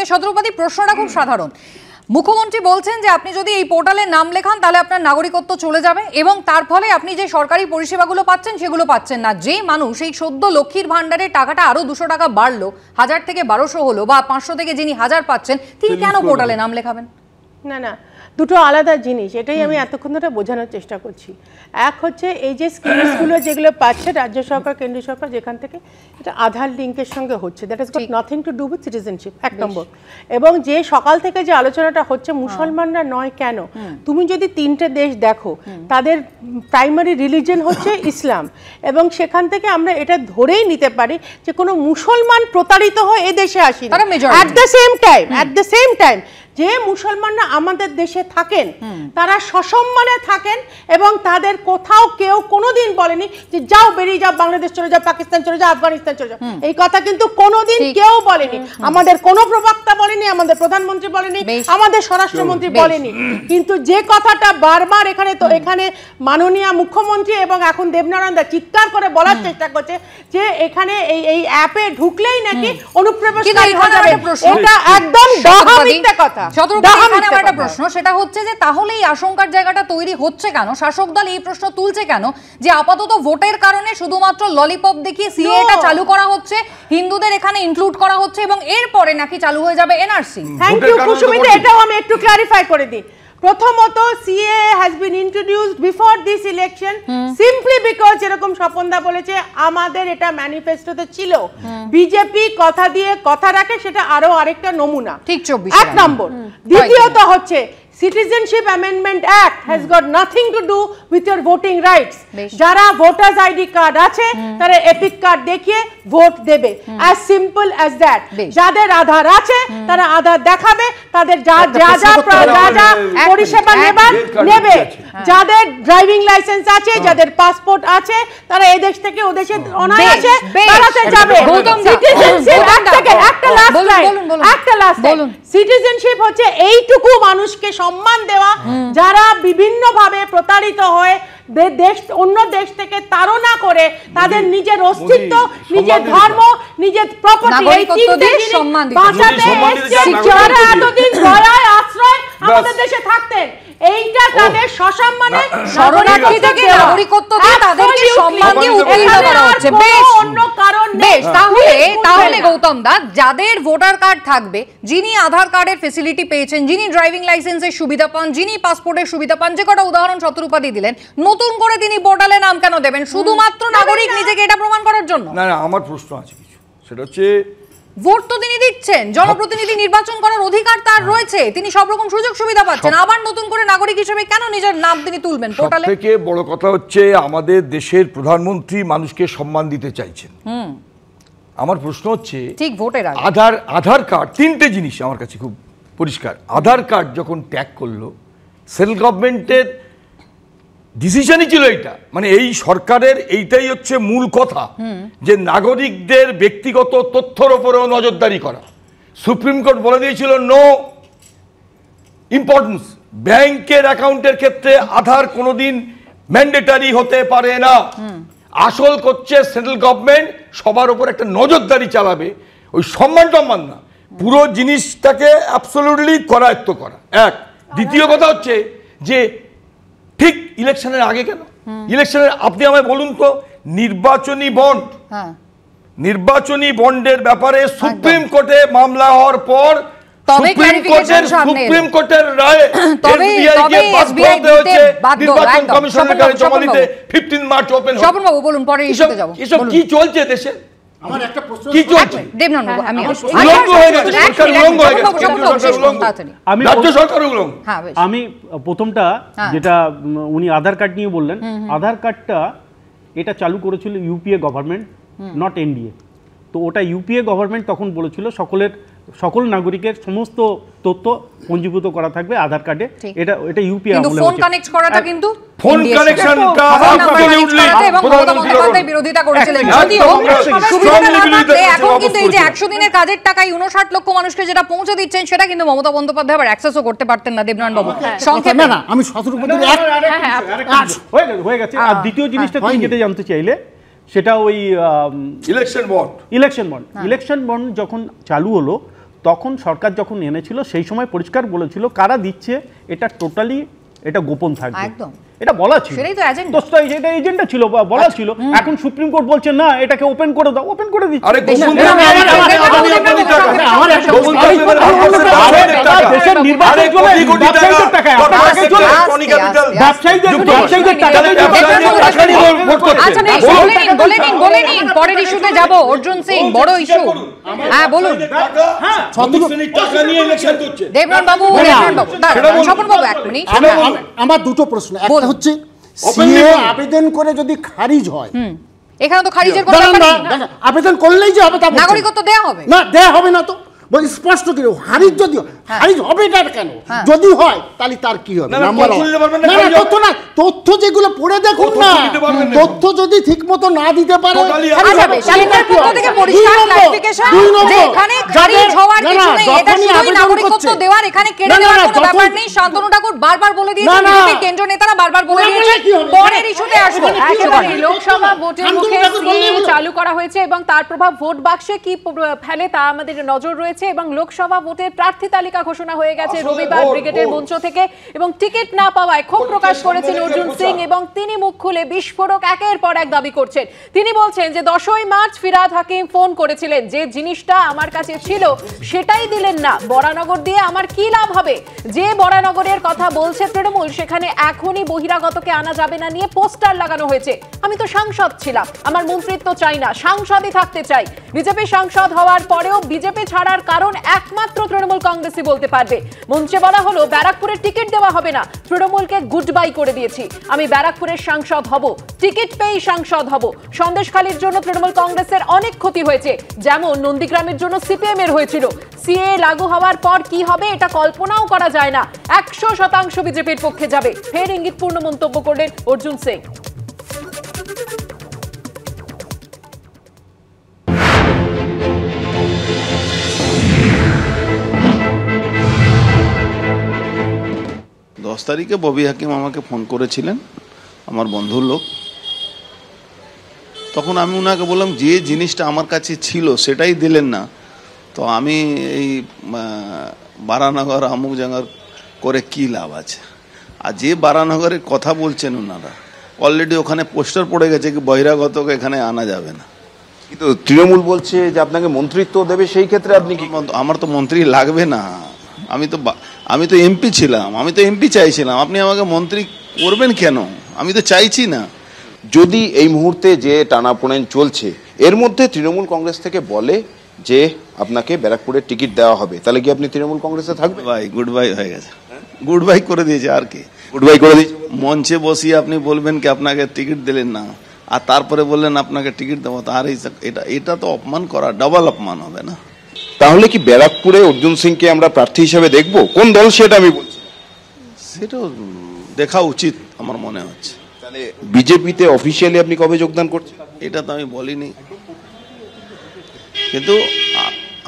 মুহূর্তে। শতরূপাদি, প্রশ্নটা খুব সাধারণ। মুখ্যমন্ত্রী বলছেন যে আপনি যদি এই পোর্টালে নাম লেখান তাহলে আপনার নাগরিকত্ব চলে যাবে এবং তার ফলে আপনি যে সরকারি পরিষেবাগুলো পাচ্ছেন সেগুলো পাচ্ছেন না। যে মানুষ এই সদ্য লক্ষ্মীর ভান্ডারের টাকাটা আরো 200 টাকা বাড়লো, 1000 থেকে 1200 হলো, বা 500 থেকে যিনি 1000 পাচ্ছেন, তিনি কেন পোর্টালে নাম লেখাবেন? না না, দুটো আলাদা জিনিস। এটাই আমি এতক্ষণ ধরে বোঝানোর চেষ্টা করছি। এক হচ্ছে এই যে স্কিমসগুলো যেগুলো পাচ্ছে রাজ্য সরকার, কেন্দ্রীয় সরকার যেখান থেকে, এটা আধার লিঙ্কের সঙ্গে হচ্ছে। That is goat nothing to do with citizenship, এক নম্বর। এবং যে সকাল থেকে যে আলোচনাটা হচ্ছে মুসলমানরা নয় কেন, তুমি যদি 3টে দেশ দেখো, তাদের প্রাইমারি রিলিজন হচ্ছে ইসলাম, এবং সেখান থেকে আমরা এটা ধরেই নিতে পারি যে কোনো মুসলমান প্রতারিত হয়ে এ দেশে আসেনি। অ্যাট দ্য সেম টাইম যে মুসলমানরা আমাদের দেশে থাকেন তারা সসম্মানে থাকেন এবং তাদের কোথাও কেউ কোনোদিন বলেনি যে যাও বেরিয়ে যাও, বাংলাদেশ চলে যাও, পাকিস্তান চলে যাও, আফগানিস্তান চলে যাও। এই কথা কিন্তু কোনোদিন কেউ বলেনি। আমাদের কোনো প্রবক্তা বলেনি, আমাদের প্রধানমন্ত্রী বলেনি, আমাদের স্বরাষ্ট্রমন্ত্রী বলেনি। কিন্তু যে কথাটা বারবার এখানে মাননীয় মুখ্যমন্ত্রী এবং এখন দেবনারায়ণ দা চিৎকার করে বলার চেষ্টা করছে যে এখানে এই অ্যাপে ঢুকলেই নাকি অনুপ্রবেশকারী হয়ে যাবে, এটা একদম ডাহা মিথ্যা কথা। একটা প্রশ্ন, সেটা হচ্ছে যে তাহলে এই আশঙ্কার জায়গাটা তৈরি হচ্ছে কেন? শাসক দল এই প্রশ্ন তুলছে কেন যে আপাতত ভোটের কারণে শুধুমাত্র ললিপপ দেখিয়ে সিএটা চালু করা হচ্ছে, হিন্দুদের এখানে ইনক্লুড করা হচ্ছে এবং এরপরে নাকি চালু হয়ে যাবে এনআরসি? থ্যাংক ইউ কুসুমিতা, এটাও আমি একটু ক্লারিফাই করে দিই। প্রথমত CA has been introduced before this election simply because এরকম স্বপনদা বলেছে আমাদের এটা ম্যানিফেস্টোতে ছিল। বিজেপি কথা দিয়ে কথা রাখে, সেটা আরো আরেকটা নমুনা। ঠিক 24 এক নম্বর। দ্বিতীয়ত হচ্ছে Citizenship Amendment Act has got nothing to do with your voting rights. যারা ভোটার্স আইডি কার্ড আছে তারা এপিক কার্ড দেখিয়ে ভোট দেবে, as simple as that. যাদের আধার আছে তারা আধার দেখাবে, তাদের যা যা যা পরিষেবা নেবে। যাদের ড্রাইভিং লাইসেন্স আছে, যাদের পাসপোর্ট আছে, তারা এই দেশ থেকে ও দেশে অনায়াসে বেড়াতে যাবে। সিটিজেনশিপ একটা লাস্ট সিটিজেনশিপ হচ্ছে এইটুকু মানুষকে সম্মান দেওয়া যারা বিভিন্ন ভাবে প্রতারিত হয়ে অন্য দেশ থেকে তাড়না করে তাদের নিজের অস্তিত্ব, নিজের ধর্ম, নিজের প্রপার্টি, এই তিনটে জিনিস বাঁচাতে এসেছে যারা এতদিন দয়ায় আশ্রয় আমাদের দেশে থাকতেন। এইটা তাদের সসম্মানে শরণার্থী থেকে নাগরিকত্ব দিয়ে তাদেরকে সম্মান দিয়ে উৎসাহিত করা হচ্ছে। বেশ, অন্য কারণ নেই। তাহলে গৌতম দা, যাদের ভোটার কার্ড থাকবে, যিনি আধার কার্ডের ফ্যাসিলিটি পেয়েছেন, যিনি ড্রাইভিং লাইসেন্সের সুবিধা পান, যিনি পাসপোর্টের সুবিধা পান, যে কটা উদাহরণ শতরূপাদি দিলেন, নতুন করে তিনি পোর্টালে নাম কেন দেবেন? শুধুমাত্র নাগরিক নিজেকে এটা প্রমাণ করার জন্য? না না, আমার প্রশ্ন আছে কিছু। সেটা হচ্ছে ভোট তো তিনি দিচ্ছেন, জনপ্রতিনিধি নির্বাচন করার অধিকার তার রয়েছে, তিনি সব রকম সুযোগ সুবিধা পাচ্ছেন, আবার নতুন করে নাগরিক হিসেবে কেন নিজের নাম তিনি তুলবেন পোর্টালে? সবথেকে বড় কথা হচ্ছে আমাদের দেশের প্রধানমন্ত্রী মানুষকে সম্মান দিতে চাইছেন। আমার প্রশ্ন হচ্ছে ঠিক ভোটের আগে আধার কার্ড, 3টে জিনিস আমার কাছে খুব পরিষ্কার। আধার কার্ড যখন ট্যাগ করলো, সেন্ট্রাল গভর্নমেন্টের ডিসিশনই ছিল এইটা, মানে এই সরকারের এইটাই হচ্ছে মূল কথা যে নাগরিকদের ব্যক্তিগত তথ্যের উপরেও নজরদারি করা। সুপ্রিম কোর্ট বলে দিয়েছিল নো ইম্পর্টেন্স, ব্যাংকের অ্যাকাউন্টের ক্ষেত্রে আধার কোনোদিন ম্যান্ডেটারি হতে পারে না। আসল করছে সেন্ট্রাল গভর্নমেন্ট সবার উপর একটা নজরদারি চালাবে, ওই সম্মান না, পুরো জিনিসটাকে অ্যাবসলিউটলি করায়ত্ত করা। এক। দ্বিতীয় কথা হচ্ছে যে ঠিক ইলেকশনের আগে কেন? ইলেকশনের আপনি আমায় বলুন তো, নির্বাচনী বন্ডের ব্যাপারে সুপ্রিম কোর্টে মামলা হওয়ার পর সুপ্রিম কোর্টের রায়ে এসবিআইকে বাধ্য হতে হয়েছে নির্বাচন কমিশনের কাছে জমা দিতে 15 মার্চ ওপেন হবে। স্বপন বাবু বলুন, পরে ইস্যুতে যাব। এসব কি চলছে দেশে? আমার একটা প্রশ্ন কি চলছে? দেবনারায়ণ বাবু, আমি আমি প্রথমটা যেটা উনি আধার কার্ড নিয়ে বললেন, আধার কার্ডটা এটা চালু করেছিল ইউপিএ গভর্নমেন্ট, নট এনডিএ। তো ওটা ইউপিএ গভর্নমেন্ট তখন বলেছিল সকল নাগরিকের সমস্ত তথ্য পঞ্জীভূত করা থাকবে আধার কার্ডে। এটা ইউপিএ আমলে ফোন কানেক্ট করাটা কিন্তু ফোন কানেকশনটা অ্যাবসলিউটলি প্রধানমন্ত্রী বিরোধিতা করেছিলেন, যদিও সুবিধাটা না থাকলে এখন কিন্তু এই যে 100 দিনের কাজের টাকায় 59 লক্ষ মানুষকে যেটা পৌঁছে দিচ্ছেন সেটা কিন্তু মমতা বন্দ্যোপাধ্যায় আবার অ্যাক্সেসও করতে পারতেন না। দেবনারায়ণ বাবু সংক্ষেপে। না, আমি শতরূপাদের হয়ে গেছে। আর দ্বিতীয় জিনিসটা তুমি যেটা জানতে চাইলে সেটা ওই ইলেকশন বন্ড যখন চালু হলো তখন সরকার যখন এনেছিল সেই সময় পরিষ্কার বলেছিল কারা দিচ্ছে এটা টোটালি এটা গোপন থাকবে, একদম এটা বলা ছিল, সেটাই তো এজেন্ডা, তো এটা এজেন্ডা ছিল বা বলা ছিল। এখন সুপ্রিম কোর্ট বলছে না এটাকে ওপেন করে দাও, ওপেন করে দিচ্ছে। আরে দেশের নির্বাচনের জন্য ব্যবসায়ীদের টাকা, ব্যবসায়ীদের টাকা। আচ্ছা বলে নিন পরের ইস্যুতে যাব। অর্জুন সিং বড় ইস্যু, হ্যাঁ বলুন। দেবনাথ বাবু, স্বপন বাবু এক মিনিট। আমার দুটো প্রশ্ন, একটা হচ্ছে সিএ আবেদন করে যদি খারিজ হয়, এখানে তো খারিজের কোনো ব্যাপার নেই, আবেদন করলেই যে হবে তা বলছেন। নাগরিকত্ব দেয়া হবে না, দেয়া হবে না তো, বলি স্পষ্ট করে খারিজ যদি খারিজ হবে না কেন, যদি হয় তাহলে তার কি হবে? নাম্বার না না, তথ্য না, তথ্য যেগুলো পড়ে দেখুন না, তথ্য যদি ঠিকমতো না দিতে পারে, আচ্ছা বেশ, কেন্দ্রের পক্ষ থেকে পরিষ্কার ক্লারিফিকেশন যে এখানে খারিজ হওয়ার কিছু নেই, এটা শুধুই নাগরিকত্ব দেওয়ার, এখানে কেড়ে নেওয়ার কোনো ব্যাপার নেই। শান্তনু ঠাকুর বারবার বলে দিয়েছে, বিজেপির কেন্দ্রীয় নেতারা বারবার বলে দিয়েছে, পরের ইস্যুতে আসবো। লোকসভা ভোটের মুখে সিএ চালু করা হয়েছে এবং তার প্রভাব ভোট বাক্সে কি ফেলে তা আমাদের নজর রয়েছে, এবং লোকসভা ভোটের প্রার্থী তালিকা ঘোষণা হয়ে গেছে রবিবার ব্রিগেডের মঞ্চ থেকে, এবং টিকিট না পাওয়ায় ক্ষোভ প্রকাশ করেছেন অর্জুন সিং, এবং তিনি মুখ খুলে বিস্ফোরক একের পর এক দাবি করছেন। তিনি বলছেন যে 10ই মার্চ ফিরহাদ হাকিম ফোন করেছিলেন, যে জিনিসটা আমার কাছে ছিল সেটাই দিলেন না, বরানগর দিয়ে আমার কি লাভ হবে? যে বরানগরের কথা বলছে তৃণমূল, সেখানে এখনই বহিরাগতকে আনা যাবে না নিয়ে পোস্টার লাগানো হয়েছে। আমি তো সাংসদ ছিলাম, আমার মন্ত্রিত্ব চাই না, সাংসদই থাকতে চাই। বিজেপি সাংসদ হওয়ার পরেও বিজেপি ছাড়ার কারণ একমাত্র তৃণমূল কংগ্রেসই বলতে পারবে। মঞ্চে বলা হলো ব্যারাকপুরের টিকিট দেওয়া হবে না, তৃণমূলকে গুড বাই করে দিয়েছি, আমি ব্যারাকপুরের সাংসদ হব, টিকিট পেয়েই সাংসদ হব। সন্দেশখালীর জন্য তৃণমূল কংগ্রেসের অনেক ক্ষতি হয়েছে, যেমন নন্দীগ্রামের জন্য সিপিএম এর হয়েছিল। সিএ লাগু হওয়ার পর কি হবে এটা কল্পনাও করা যায় না, 100% বিজেপির পক্ষে যাবে, ফের ইঙ্গিতপূর্ণ মন্তব্য করলেন অর্জুন সিং। তারিখে ববি হাকিম আমাকে ফোন করেছিলেন, আমার বন্ধুর লোক। তখন আমি ওনাকে বললাম যে জিনিসটা আমার কাছে ছিল সেটাই দিলেন না, তো আমি এই বারানগর আমুক জায়গার করে কি লাভ আছে? আর যে বারানগরের কথা বলছেন ওনারা, অলরেডি ওখানে পোস্টার পড়ে গেছে কি বহিরাগতকে এখানে আনা যাবে না। কিন্তু তৃণমূল বলছে যে আপনাকে মন্ত্রিত্ব দেবে, সেই ক্ষেত্রে আপনি কি? আমার তো মন্ত্রী লাগবে না, আমি তো এমপি ছিলাম, আমি তো এমপি চাইছিলাম, আপনি আমাকে মন্ত্রী করবেন কেন? আমি তো চাইছি না। যদি এই মুহূর্তে যে টানাপোড়েন চলছে এর মধ্যে তৃণমূল কংগ্রেস থেকে বলে যে আপনাকে ব্যারাকপুরের টিকিট দেওয়া হবে, তাহলে কি আপনি তৃণমূল কংগ্রেসে থাকবেন? ভাই গুড বাই হয়ে গেছে, গুড বাই করে দিয়েছে। আর কি গুড বাই করে দিয়েছে? মঞ্চে বসিয়ে আপনি বলবেন কি আপনাকে টিকিট দিলেন না, আর তারপরে বললেন আপনাকে টিকিট দেবো, তার এটা তো অপমান করা, ডাবল অপমান হবে না? তাহলে কি ব্যারাকপুরে অর্জুন সিংকে আমরা প্রার্থী হিসেবে দেখবো? কোন দল সেটা আমি বলছি, সেটাও দেখা উচিত আমার মনে হচ্ছে। তাহলে বিজেপিতে অফিসিয়ালি আপনি কবে যোগদান করছেন? এটা তো আমি বলিনি, কিন্তু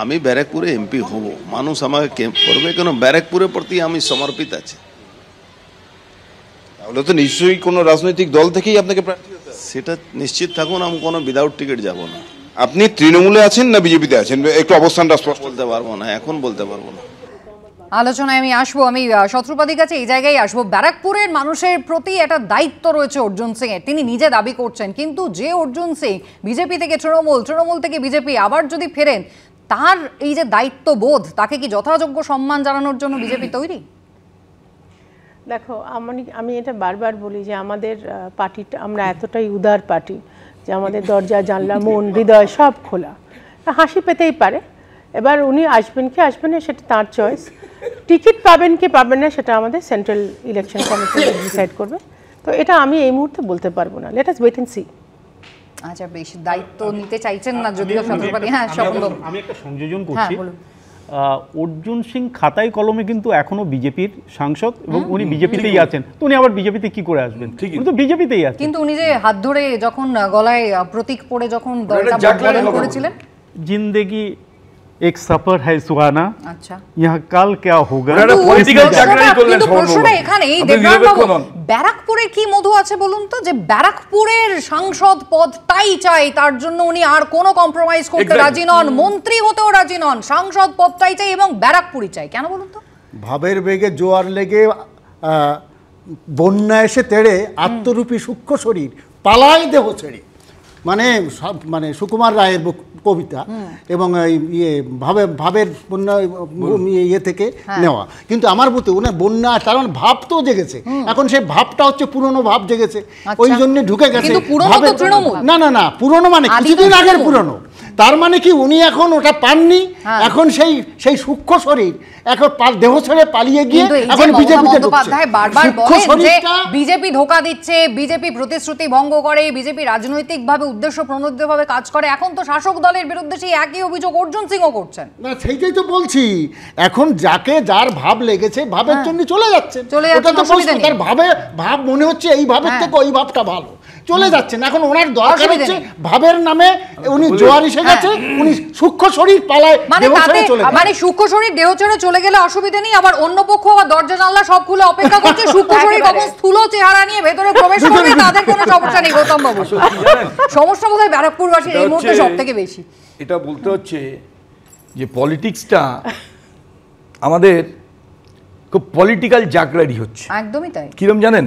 আমি ব্যারাকপুরে এমপি হব, মানুষ আমাকে ক্যাম্প করবে, কেন ব্যারাকপুরের প্রতি আমি সমর্পিত আছি। তাহলে তো নিশ্চয়ই কোনো রাজনৈতিক দল থেকেই আপনাকে প্রার্থী হতে হবে। সেটা নিশ্চিত থাকুন, আমি কোনো উইদাউট টিকিট যাব না। আপনি তৃণমূলে আছেন না বিজেপিতে আছেন, একটু অবস্থানটা স্পষ্ট বলতে পারবো না, এখন বলতে পারবো না। আলোচনায় আমি আসবো, আমি শত্রুপাতির কাছে এই জায়গায় আসবো। ব্যারাকপুরের মানুষের প্রতি একটা দায়িত্ব রয়েছে অর্জুন সিং এর, তিনি নিজে দাবি করছেন, কিন্তু যে অর্জুন সিং বিজেপি থেকে তৃণমূল, তৃণমূল থেকে বিজেপি আবার যদি ফেরেন, তার এই যে দায়িত্ববোধ, তাকে কি যথাযোগ্য সম্মান জানানোর জন্য বিজেপি তৈরি? দেখো, আমি এটা বারবার বলি যে আমাদের পার্টিটা, আমরা এতটাই উদার পার্টি যে আমাদের দরজা জানলা মন হৃদয় সব খোলা, হাসি পেতেই পারে। এবার উনি আসবেন কি আসবেন না সেটা তাঁর চয়েস, টিকিট পাবেন কি পাবেন না সেটা আমাদের সেন্ট্রাল ইলেকশন কমিশন ডিসাইড করবে। তো এটা আমি এই মুহূর্তে বলতে পারবো না, let us wait and see. আচ্ছা বেশ, দায়িত্ব নিতে চাইছেন না যদিও শত্রুপাতি। হ্যাঁ, আমি একটা সংযোজন করছি। অর্জুন সিং খাতায় কলমে কিন্তু এখনো বিজেপির সাংসদ এবং উনি বিজেপিতেই আছেন, তো উনি আবার বিজেপিতে কি করে আসবেন? উনি তো বিজেপিতেই আছেন। কিন্তু উনি যে হাত ধরে যখন গলায় প্রতীক পড়ে যখন দলটা বদল করেছিলেন, জিন্দেগি एक सफर है सुहाना, আচ্ছা यहाँ कल क्या होगा। কিন্তু প্রশ্নটা এখানেই দেবরাম, ব্যারাকপুরের কি মধু আছে বলুন তো, যে ব্যারাকপুরের সাংসদ পদটাই চাই, তার জন্য উনি আর কোনো কম্প্রোমাইজ করতে রাজি নন, মন্ত্রী হতেও রাজি নন, সাংসদ পদটাই চাই এবং ব্যারাকপুরই চাই। কেন বলুন তো? ভাবের বেগে জোয়ার লেগে বন্যা এসে তেড়ে আত্মরূপী সূক্ষ্ম শরীর পালায় দেহ ছেড়ে, মানে মানে সুকুমার রায়ের কবিতা, এবং ইয়ে ভাবের বন্যা ইয়ে থেকে নেওয়া। কিন্তু আমার মতে ওনার বন্যা, কারণ ভাব তো জেগেছে, এখন সেই ভাবটা হচ্ছে পুরনো ভাব জেগেছে, ওই জন্য ঢুকে গেছে। না না না, পুরনো মানে কিছুদিন আগের পুরনো, তার মানে কি উনি এখন ওটা পাননি, এখন সেই সূক্ষ্ম শরীর এখন দেহ ছেড়ে পালিয়ে গিয়ে এখন বিজেপিতে ঢুকছে। বারবার বলেন যে বিজেপি ধোঁকা দিচ্ছে, বিজেপি প্রতিশ্রুতি ভঙ্গ করে, বিজেপি রাজনৈতিকভাবে উদ্দেশ্য প্রণোদিতভাবে কাজ করে। এখন তো শাসক দলের বিরুদ্ধে সেই একই অভিযোগ অর্জুন সিংও করছেন। না সেইটাই তো বলছি, এখন যাকে যার ভাব লেগেছে ভাবের জন্য চলে যাচ্ছে, ওটা তো তার ভাব মনে হচ্ছে এই ভাবের থেকে ওই ভাবটা ভালো, চলে যাচ্ছেন। এখন ওনার দরকার হচ্ছে ভাবের নামে উনি জোয়ার এসে গেছে, উনি সূক্ষ্ম শরীর পালায় দেহ ছেড়ে চলে গেছে। মানে সূক্ষ্ম শরীর দেহ ছেড়ে চলে গেলে অসুবিধা নেই, আবার অন্য পক্ষ আবার দরজা জানলা সব খুলে অপেক্ষা করছে সূক্ষ্ম শরীর কখন স্থূল চেহারা নিয়ে ভেতরে প্রবেশ করবে, তাদের কোনো সমস্যা নেই। গৌতম বাবু, সমস্যা বোধহয় ব্যারাকপুরবাসীর এই মুহূর্তে সবথেকে বেশি। এটা বলতে হচ্ছে যে পলিটিক্সটা আমাদের খুব পলিটিক্যাল জাগরারি হচ্ছে। একদমই তাই। কিরম জানেন,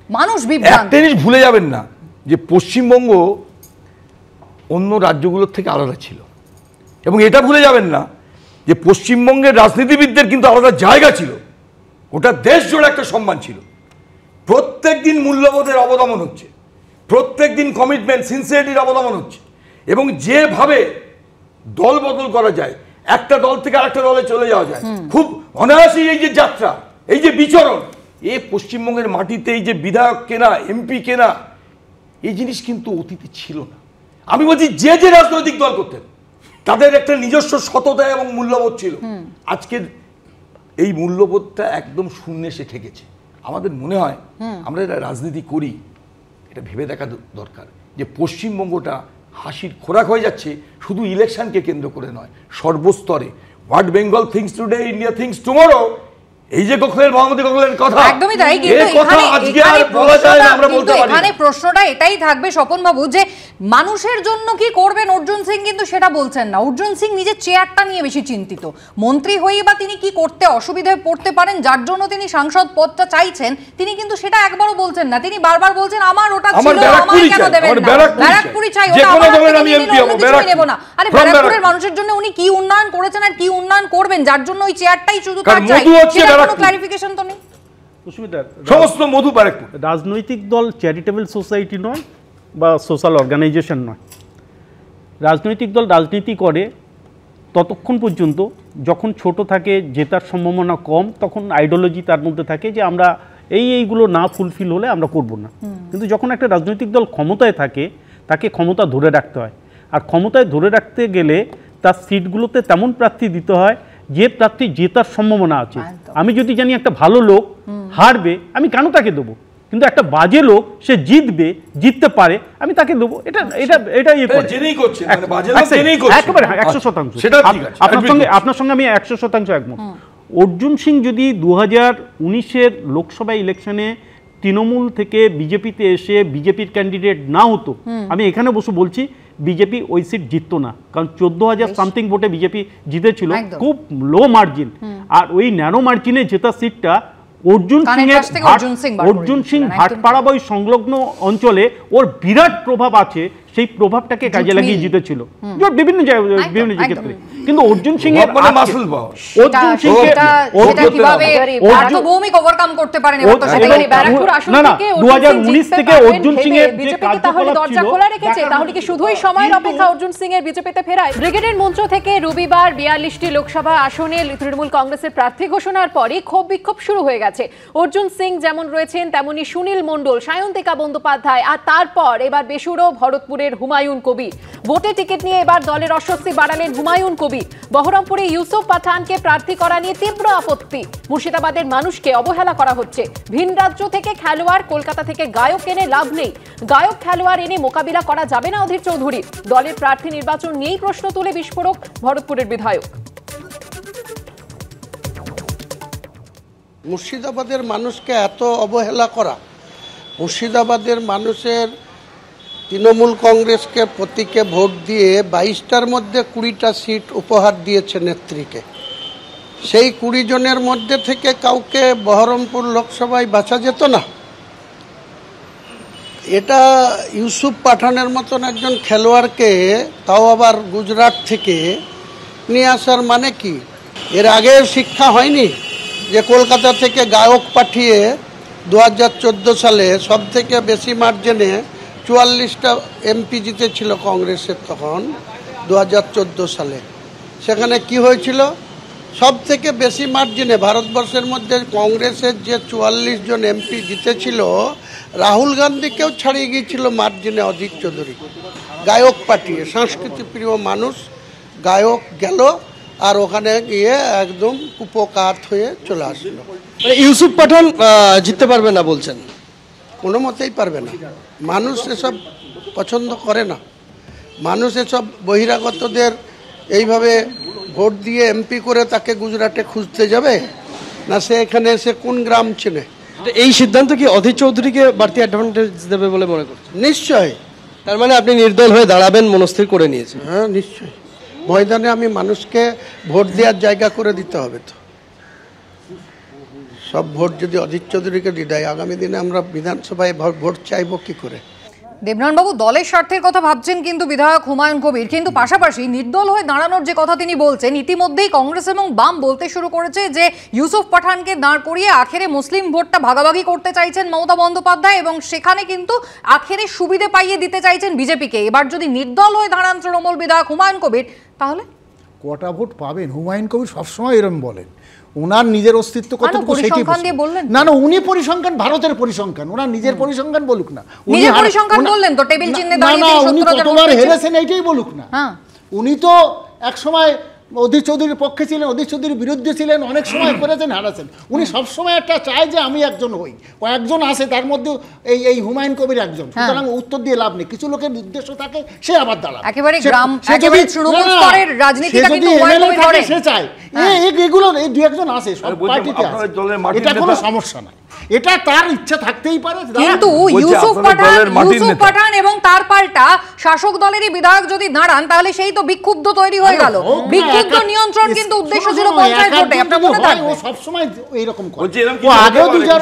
মানুষ বিভ্রান্ত। একটা জিনিস ভুলে যাবেন না যে পশ্চিমবঙ্গ অন্য রাজ্যগুলোর থেকে আলাদা ছিল, এবং এটা ভুলে যাবেন না যে পশ্চিমবঙ্গের রাজনীতিবিদদের কিন্তু আলাদা জায়গা ছিল, ওটা দেশ জুড়ে একটা সম্মান ছিল। প্রত্যেক দিন মূল্যবোধের অবদমন হচ্ছে, প্রত্যেক দিন কমিটমেন্ট সিনসিয়ারিটির অবদমন হচ্ছে, এবং যেভাবে দল বদল করা যায়, একটা দল থেকে আরেকটা দলে চলে যাওয়া যায় খুব অনায়াসেই, এই যে যাত্রা, এই যে বিচরণ, এই পশ্চিমবঙ্গের মাটিতে এই যে বিধায়ক কেনা, এমপি কেনা, এই জিনিস কিন্তু অতীতে ছিল না। আমি বলছি যে যে রাজনৈতিক দল করতেন তাদের একটা নিজস্ব সততা এবং মূল্যবোধ ছিল। আজকের এই মূল্যবোধটা একদম শূন্যে এসে ঠেকেছে। আমাদের মনে হয় আমরা এটা রাজনীতি করি, এটা ভেবে দেখা দরকার যে পশ্চিমবঙ্গটা হাসির খোরাক হয়ে যাচ্ছে শুধু ইলেকশনকে কেন্দ্র করে নয়, সর্বস্তরে। What Bengal things today, India things tomorrow, এই যে গোখলের মোহাম্মদ গোখলের কথা, একদমই তাই। কিন্তু এখানে প্রশ্নটা এটাই থাকবে স্বপন বাবু, যে মানুষের জন্য কি করবেন অর্জুন সিং, কিন্তু সেটা বলছেন না। অর্জুন সিং নিজের চেয়ারটা নিয়ে বেশি চিন্তিত, মন্ত্রী হয়ে বা তিনি কি করতে অসুবিধায় পড়তে পারেন, যার জন্য তিনি সাংসদ পদটা চাইছেন, তিনি কিন্তু সেটা একবারও বলছেন না। তিনি বারবার বলছেন আমার ওটা ছিল, আমায় কেন দেবেন না, ব্যারাকপুরই চাই, ওটা আমার নেব না। আরে ব্যারাকপুরের মানুষের জন্য উনি কি উন্নয়ন করেছেন আর কি উন্নয়ন করবেন, যার জন্য ওই চেয়ারটাই শুধু তার চাই, কোনো ক্লারিফিকেশন তো নেই। সমস্ত মধু ব্যারাকপুর। রাজনৈতিক দল চ্যারিটেবল সোসাইটি নয় বা সোশ্যাল অর্গানাইজেশন নয়। রাজনৈতিক দল রাজনীতি করে ততক্ষণ পর্যন্ত যখন ছোট থাকে, জেতার সম্ভাবনা কম, তখন আইডিওলজি তার মধ্যে থাকে যে আমরা এইগুলো না ফুলফিল হলে আমরা করব না। কিন্তু যখন একটা রাজনৈতিক দল ক্ষমতায় থাকে, তাকে ক্ষমতা ধরে রাখতে হয়, আর ক্ষমতায় ধরে রাখতে গেলে তার সিটগুলোতে তেমন প্রার্থী দিতে হয় যে প্রার্থী জেতার সম্ভাবনা আছে। আমি যদি জানি একটা ভালো লোক হারবে, আমি কেন তাকে দেবো? কিন্তু একটা বাজে লোক সে জিততে পারে, আমি তাকে দেবো। এটা এটা এটা একেবারে 100%। আপনার সঙ্গে আমি 100% একমত। অর্জুন সিং যদি 2019-এর লোকসভা ইলেকশনে তৃণমূল থেকে বিজেপিতে এসে বিজেপির ক্যান্ডিডেট না হতো, আমি এখানে বসে বলছি বিজেপি ওই সিট জিততো না, কারণ 14,000 সামথিং ভোটে বিজেপি জিতেছিল, খুব লো মার্জিন। আর ওই ন্যারো মার্জিনে জেতা সিটটা অর্জুন সিং ভাটপাড়া বা ওই সংলগ্ন অঞ্চলে ওর বিরাট প্রভাব আছে, সেই প্রভাবটাকে কাজে লাগিয়ে জিতেছিল বিভিন্ন ক্ষেত্রে। কিন্তু অর্জুন সিং এর থেকে অর্জুন সিং এর তাহলে কি শুধুই সময়ের অপেক্ষা অর্জুন সিং এর বিজেপিতে ফেরায়? ব্রিগেডের মঞ্চ থেকে রবিবার 42টি লোকসভা আসনে তৃণমূল কংগ্রেসের প্রার্থী ঘোষণার পরই ক্ষোভ বিক্ষোভ শুরু হয়ে গেছে। অর্জুন সিং যেমন রয়েছেন তেমনি সুনীল মণ্ডল, সায়ন্তিকা বন্দ্যোপাধ্যায়, আর তারপর এবার বেসুরো ভরতপুরে বহরমপুরের হুমায়ুন কবির। ভোটে টিকিট নিয়ে এবার দলের অস্বস্তি বাড়ালেন হুমায়ুন কবির। বহরমপুরে ইউসুফ পাঠানকে প্রার্থী করা নিয়ে তীব্র আপত্তি। মুর্শিদাবাদের মানুষকে অবহেলা করা হচ্ছে। ভিন রাজ্য থেকে খেলোয়াড়, কলকাতা থেকে গায়ক এনে লাভ নেই। গায়ক খেলোয়াড় এনে মোকাবিলা করা যাবে না অধীর চৌধুরী। দলের প্রার্থী নির্বাচন নিয়েই প্রশ্ন তুলে বিস্ফোরক ভরতপুরের বিধায়ক। মুর্শিদাবাদের মানুষকে এত অবহেলা করা, মুর্শিদাবাদের মানুষের তৃণমূল কংগ্রেসকে প্রতীকে ভোট দিয়ে 22টার মধ্যে 20টা সিট উপহার দিয়েছে নেত্রীকে। সেই 20 জনের মধ্যে থেকে কাউকে বহরমপুর লোকসভায় বাছা যেত না? এটা ইউসুফ পাঠানের মতন একজন খেলোয়াড়কে, তাও আবার গুজরাট থেকে নিয়ে আসার মানে কি? এর আগে শিক্ষা হয়নি যে কলকাতা থেকে গায়ক পাঠিয়ে 2014 সালে সব থেকে বেশি মার্জিনে 44টা এমপি জিতেছিল কংগ্রেসের তখন 2014 সালে। সেখানে কি হয়েছিল? সব থেকে বেশি মার্জিনে ভারতবর্ষের মধ্যে কংগ্রেসের যে 44 জন এমপি জিতেছিল, রাহুল গান্ধীকেও ছাড়িয়ে গিয়েছিল মার্জিনে অধীর চৌধুরী। গায়ক পাঠিয়ে, সংস্কৃতি প্রিয় মানুষ, গায়ক গেল আর ওখানে গিয়ে একদম কুপকাত হয়ে চলে আসলো। ইউসুফ পাঠান জিততে পারবে না বলছেন? কোনো মতেই পারবে না। মানুষ এসব পছন্দ করে না। মানুষ এসব বহিরাগতদের এইভাবে ভোট দিয়ে এমপি করে তাকে গুজরাটে খুঁজতে যাবে না? সে এখানে এসে কোন গ্রাম চেনে? এই সিদ্ধান্ত কি অধীর চৌধুরীকে বাড়তি অ্যাডভান্টেজ দেবে বলে মনে করছেন? নিশ্চয়। তার মানে আপনি নির্দল হয়ে দাঁড়াবেন মনস্থির করে নিয়েছেন? হ্যাঁ, নিশ্চয়ই। ময়দানে আমি মানুষকে ভোট দেওয়ার জায়গা করে দিতে হবে। তো সব ভোট যদি অধীর চৌধুরীকে দিয়ে দেয়, আগামী দিনে আমরা বিধানসভায় ভোট চাইবো কি করে? দেবনারায়ণ বাবু দলের স্বার্থের কথা ভাবছেন কিন্তু বিধায়ক হুমায়ুন কবির, কিন্তু পাশাপাশি নির্দল হয়ে দাঁড়ানোর যে কথা তিনি বলছেন, ইতিমধ্যেই কংগ্রেস এবং বাম বলতে শুরু করেছে যে ইউসুফ পাঠানকে দাঁড় করিয়ে আখেরে মুসলিম ভোটটা ভাগাভাগি করতে চাইছেন মমতা বন্দ্যোপাধ্যায় এবং সেখানে কিন্তু আখেরে সুবিধে পাইয়ে দিতে চাইছেন বিজেপিকে। এবার যদি নির্দল হয়ে দাঁড়ান তৃণমূল বিধায়ক হুমায়ুন কবির, তাহলে কটা ভোট পাবেন? হুমায়ুন কবির সবসময় এরকম বলেন। ওনার নিজের অস্তিত্ব কতটুকু সেটি না, না উনি পরিসংখ্যান, ভারতের পরিসংখ্যান, ওনার নিজের পরিসংখ্যান বলুক না। উনি পরিসংখ্যান বললেন তো, টেবিল চিহ্নে দাঁড়িয়ে তিনি 70 কতবার হেরেছেন এইটাই বলুক না। উনি তো এক সময় অধীর চৌধুরীর পক্ষে ছিলেন, অধীর চৌধুরীর বিরুদ্ধে ছিলেন, অনেক সময় করেছেন, হারাছেন। উনি সবসময় একটা চায় যে আমি একজন হই, ও একজন আছে, তার মধ্যে এই হুমায়ুন কবির একজন। সুতরাং উত্তর দিয়ে লাভ নেই। কিছু লোকের উদ্দেশ্য থাকে, সে আবার দাঁড়ায় একেবারে গ্রাম, একেবারে তৃণমূল স্তরের রাজনীতিটা কিন্তু হুমায়ুন কবির ধরে। সে চায় এগুলো, এই দুই একজন আছে সব পার্টিতে আছে, এটা কোনো সমস্যা নাই। এটা তার ইচ্ছা থাকতেই পারে। কিন্তু ইউসুফ পাঠান এবং তার পাল্টা শাসক দলেরই বিধায়ক যদি দাঁড়ান, তাহলে সেই তো বিক্ষুব্ধ তৈরি হয়ে গেল। বিক্ষুব্ধ নিয়ন্ত্রণ কিন্তু উদ্দেশ্য ছিল পঞ্চায়েত ভোটে। আপনার মনে থাকবে ও সব সময় এইরকম করে। ও আগেও দুজন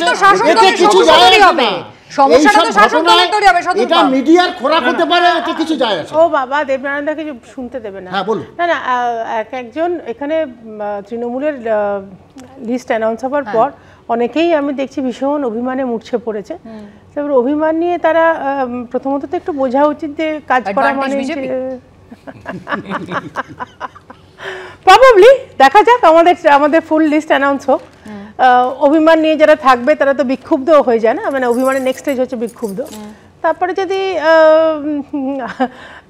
তো শাসক দলের কিছু যায় হবে। সমস্যাটা তো শাসক দলের তৈরি হবে। এটা মিডিয়ার খোরাক হতে পারে, এটা কিছু যায় আসে। ও বাবা, দেবনারায়ণ দা কিছু শুনতে দেবে না। হ্যাঁ বলুন। না না, একজন এখানে তৃণমূলের লিস্ট অ্যানাউন্স হওয়ার পর অনেকেই আমি দেখছি ভীষণ অভিমানে মূর্ছে পড়েছে। তারপর অভিমান নিয়ে তারা প্রথমত তো একটু বোঝা উচিত যে কাজ করা মানে প্রবাবলি দেখা যাক, আমাদের ফুল লিস্ট অ্যানাউন্স হোক। অভিমান নিয়ে যারা থাকবে তারা তো বিক্ষুব্ধ হয়ে যায় না, মানে অভিমানের নেক্সট স্টেজ হচ্ছে বিক্ষুব্ধ। তারপরে যদি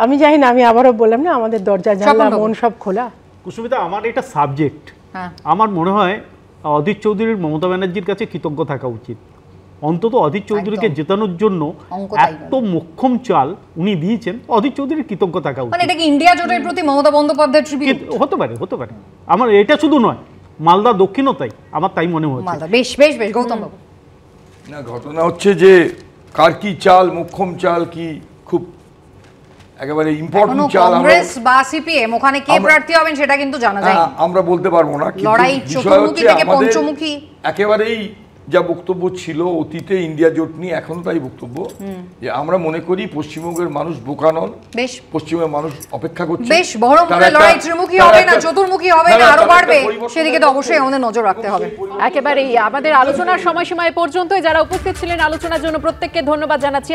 আমি জানি না, আমি আবারও বললাম না, আমাদের দরজা জানলা মন সব খোলা। কুসুমিতা, আমার এটা সাবজেক্ট, আমার মনে হয় অধীর চৌধুরীর মমতা ব্যানার্জির কাছে কৃতজ্ঞ থাকা উচিত। অন্তত অধীর চৌধুরীকে জেতানোর জন্য এত মোক্ষম চাল উনি দিয়েছেন, অধীর চৌধুরীর কৃতজ্ঞ থাকা উচিত। মানে এটা কি ইন্ডিয়া জোটের প্রতি মমতা বন্দ্যোপাধ্যায়ের ট্রিবিউট? হতে পারে, হতে পারে। আমার এটা শুধু নয়, মালদা দক্ষিণও তাই, আমার তাই মনে হচ্ছে। বেশ বেশ বেশ গৌতম বাবু, না ঘটনা হচ্ছে যে কার কি চাল, মোক্ষম চাল কি খুব একেবারে ইম্পর্টেন্ট চাল, কংগ্রেস বা সিপিএম ওখানে কে প্রার্থী হবেন সেটা কিন্তু জানা যায় না, আমরা বলতে পারবো না। লড়াই চতুর্মুখী থেকে পঞ্চমুখী। একেবারেই যা বক্তব্য ছিল অতীতে ইন্ডিয়া জোট নিয়ে, এখন তাই বক্তব্য যে আমরা মনে করি পশ্চিমবঙ্গের মানুষ বোকা নন, পশ্চিমবঙ্গের মানুষ অপেক্ষা করছে। বেশ, বহরমপুরে লড়াই ত্রিমুখী হবে না চতুর্মুখী হবে না আরো বাড়বে, সেদিকে তো অবশ্যই আমাদের নজর রাখতে হবে। একেবারেই আমাদের আলোচনার সময়সীমা পর্যন্তই। যারা উপস্থিত ছিলেন আলোচনার জন্য প্রত্যেককে ধন্যবাদ জানাচ্ছি।